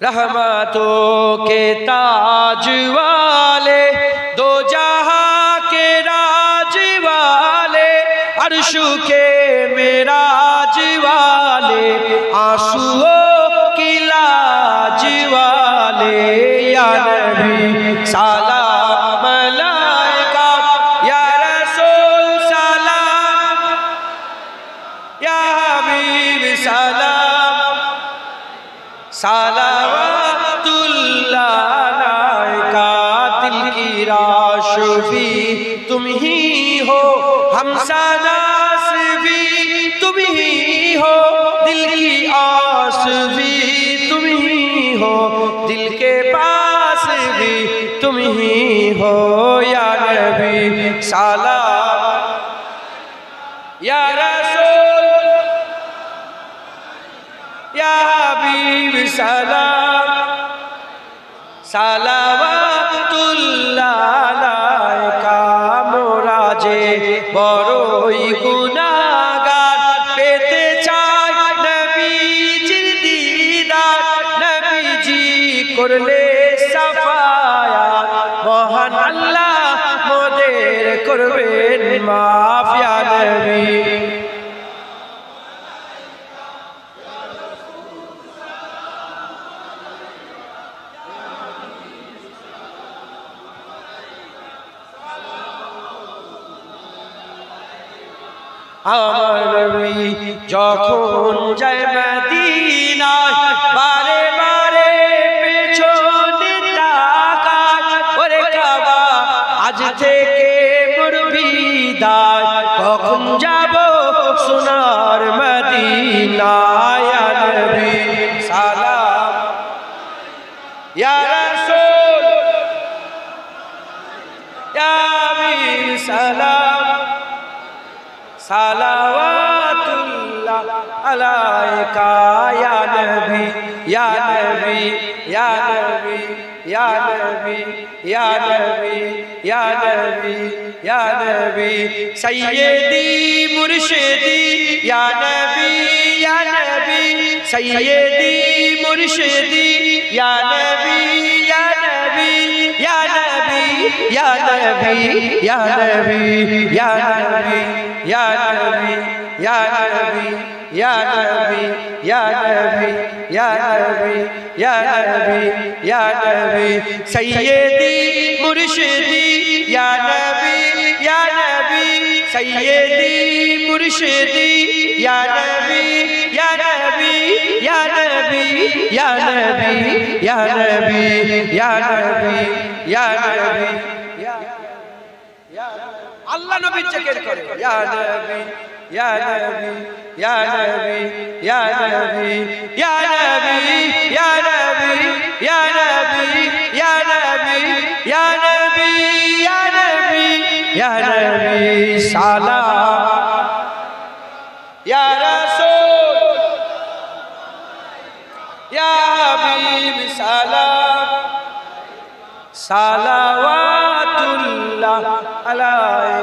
रहमतों के ताज वाले, दो जहां के राज वाले, अर्शु के मेराज वाले, आंसुओं की लाज वाले, या नबी सलाम अलैका, या रसूल सलाम, या हबीब सलाम, सलावतुल्लाह अलैका। दिल की राशफी तुम ही हो, हमसनास भी तुम ही हो, दिल की आस भी तुम ही हो, दिल के पास भी तुम ही हो, या नबी सलाम, या रसूल, या हबीब सलाम, सलावतुल्लाह अलैका। मोरा जे बड़ई गुनाहगार, पेते चाই নবীজির দিদার, নবীজি করলে সাফায়াত, মহান আল্লাহ মোদের করবেন মাফ, ইয়া নবী আমার নবী যখন যায় মদিনায়, বারে বারে পেছনে তাকায়, ওরে কাবা আজ থেকে মোর বিদায়, কখন যাব সোনার মদিনায়, ইয়া নবী সালাম, ইয়া রাসূল, ইয়া হাবিব সালাম, सलावतुल्लाह अलैका, या नबी, या नबी, या नबी, या नबी, या नबी, या नबी, या नबी, सैयदी मुर्शिदी, या नबी, या नबी, सैयदी मुर्शिदी, या नबी, या नबी, या नबी, या नबी, या नबी, या नबी, या नबी, या नबी, या नबी, या नबी, या नबी, या नबी, या नबी, सैयदी मुर्शिदी, या नबी, या नबी, सैयदी मुर्शिदी, या नबी, या नबी, या नबी, या नबी, या नबी, या नबी, या नबी, আল্লাহ নবীর জিকির করে, ইয়া নবী, ইয়া নবী, ইয়া নবী, ইয়া নবী, ইয়া নবী, ইয়া নবী, ইয়া নবী, ইয়া নবী, ইয়া নবী, ইয়া নবী, ইয়া নবী সালাম, ইয়া রাসূল, ইয়া হাবিব সালাম, সালাওয়াতুল্লাহ আলাইহি।